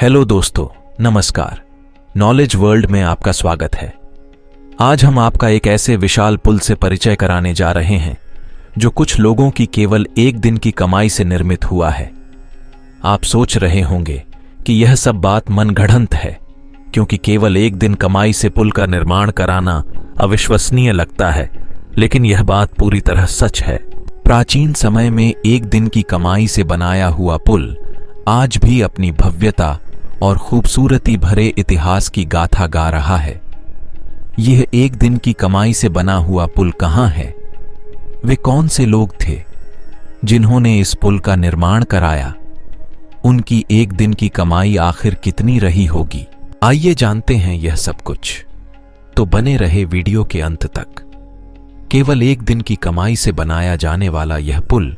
Hello दोस्तों, नमस्कार। Knowledge world में आपका स्वागत है। आज हम आपका एक ऐसे विशाल पुल से परिचय कराने जा रहे हैं जो कुछ लोगों की केवल एक दिन की कमाई से निर्मित हुआ है। आप सोच रहे होंगे कि यह सब बात मनगढ़ंत है, क्योंकि केवल एक दिन कमाई से पुल का निर्माण कराना अविश्वसनीय लगता है, लेकिन यह बात पूरी तरह सच है। प्राचीन समय में एक दिन की कमाई से बनाया हुआ पुल आज भी अपनी भव्यता और खूबसूरती भरे इतिहास की गाथा गा रहा है। यह एक दिन की कमाई से बना हुआ पुल कहां है? वे कौन से लोग थे जिन्होंने इस पुल का निर्माण कराया? उनकी एक दिन की कमाई आखिर कितनी रही होगी? आइए जानते हैं यह सब कुछ। तो बने रहे वीडियो के अंत तक। केवल एक दिन की कमाई से बनाया जाने वाला यह पुल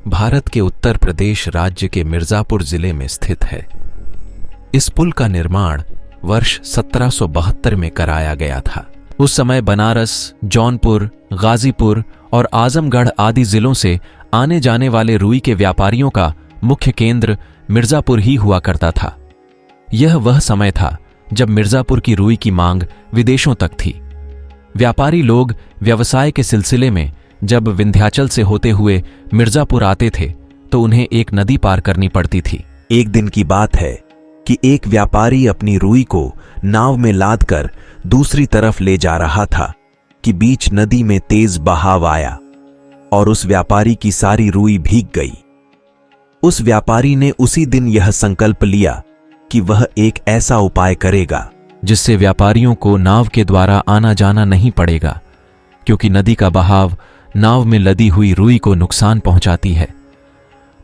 भारत के उत्तर प्रदेश राज्य के मिर्जापुर जिले में स्थित है। इस पुल का निर्माण वर्ष 1772 में कराया गया था। उस समय बनारस, जौनपुर, गाजीपुर और आजमगढ़ आदि जिलों से आने जाने वाले रुई के व्यापारियों का मुख्य केंद्र मिर्जापुर ही हुआ करता था। यह वह समय था जब मिर्जापुर की रुई की मांग विदेशों तक थी। व्यापारी लोग व्यवसाय के सिलसिले में जब विंध्याचल से होते हुए मिर्जापुर आते थे तो उन्हें एक नदी पार करनी पड़ती थी। एक दिन की बात है कि एक व्यापारी अपनी रुई को नाव में लादकर दूसरी तरफ ले जा रहा था कि बीच नदी में तेज बहाव आया और उस व्यापारी की सारी रुई भीग गई। उस व्यापारी ने उसी दिन यह संकल्प लिया कि वह एक ऐसा उपाय करेगा जिससे व्यापारियों को नाव के द्वारा आना जाना नहीं पड़ेगा, क्योंकि नदी का बहाव नाव में लदी हुई रुई को नुकसान पहुंचाती है।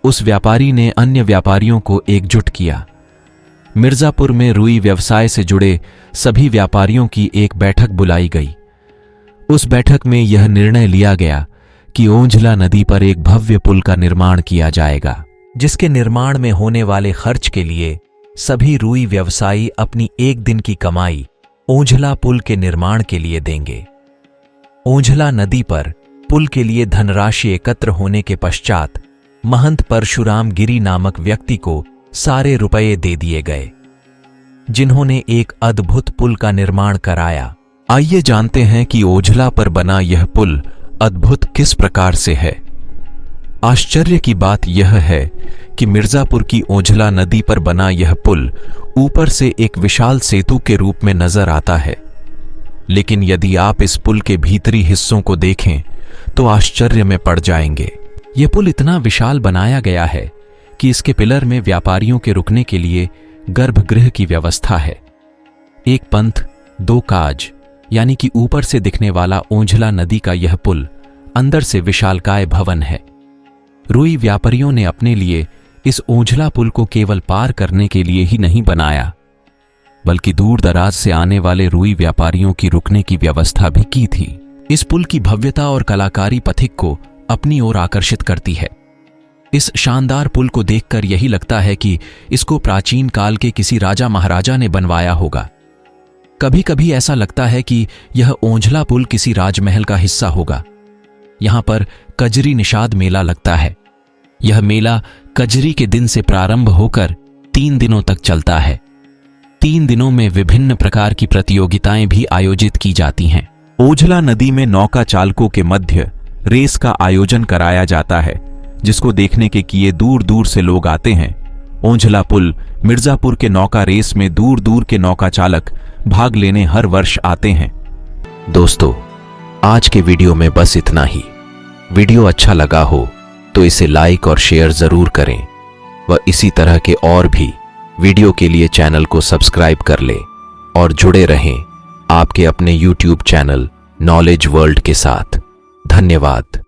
उस व्यापारी ने अन्य व्यापारियों को एकजुट किया। मिर्जापुर में रुई व्यवसाय से जुड़े सभी व्यापारियों की एक बैठक बुलाई गई। उस बैठक में यह निर्णय लिया गया कि ओंझला नदी पर एक भव्य पुल का निर्माण किया जाएगा, जिसके निर्माण में होने वाले खर्च के लिए सभी रुई व्यवसायी अपनी एक दिन की कमाई ओंझला पुल के निर्माण के लिए देंगे। ओंझला नदी पर पुल के लिए धनराशि एकत्र होने के पश्चात महंत परशुराम गिरी नामक व्यक्ति को सारे रुपये दे दिए गए, जिन्होंने एक अद्भुत पुल का निर्माण कराया। आइए जानते हैं कि ओंझला पर बना यह पुल अद्भुत किस प्रकार से है। आश्चर्य की बात यह है कि मिर्जापुर की ओंझला नदी पर बना यह पुल ऊपर से एक विशाल सेतु के रूप में नजर आता है, लेकिन यदि आप इस पुल के भीतरी हिस्सों को देखें तो आश्चर्य में पड़ जाएंगे। यह पुल इतना विशाल बनाया गया है कि इसके पिलर में व्यापारियों के रुकने के लिए गर्भगृह की व्यवस्था है। एक पंथ दो काज, यानी कि ऊपर से दिखने वाला ओंझला नदी का यह पुल अंदर से विशालकाय भवन है। रुई व्यापारियों ने अपने लिए इस ओंझला पुल को केवल पार करने के लिए ही नहीं बनाया, बल्कि दूर दराज से आने वाले रुई व्यापारियों की रुकने की व्यवस्था भी की थी। इस पुल की भव्यता और कलाकारी पथिक को अपनी ओर आकर्षित करती है। इस शानदार पुल को देखकर यही लगता है कि इसको प्राचीन काल के किसी राजा महाराजा ने बनवाया होगा। कभी कभी ऐसा लगता है कि यह ओंझला पुल किसी राजमहल का हिस्सा होगा। यहां पर कजरी निषाद मेला लगता है। यह मेला कजरी के दिन से प्रारंभ होकर 3 दिनों तक चलता है। 3 दिनों में विभिन्न प्रकार की प्रतियोगिताएं भी आयोजित की जाती हैं। ओंझला नदी में नौका चालकों के मध्य रेस का आयोजन कराया जाता है, जिसको देखने के लिए दूर दूर से लोग आते हैं। ओंझला पुल मिर्जापुर के नौका रेस में दूर दूर के नौका चालक भाग लेने हर वर्ष आते हैं। दोस्तों, आज के वीडियो में बस इतना ही। वीडियो अच्छा लगा हो तो इसे लाइक और शेयर जरूर करें व इसी तरह के और भी वीडियो के लिए चैनल को सब्सक्राइब कर लें और जुड़े रहें आपके अपने YouTube चैनल नॉलेज वर्ल्ड के साथ। धन्यवाद।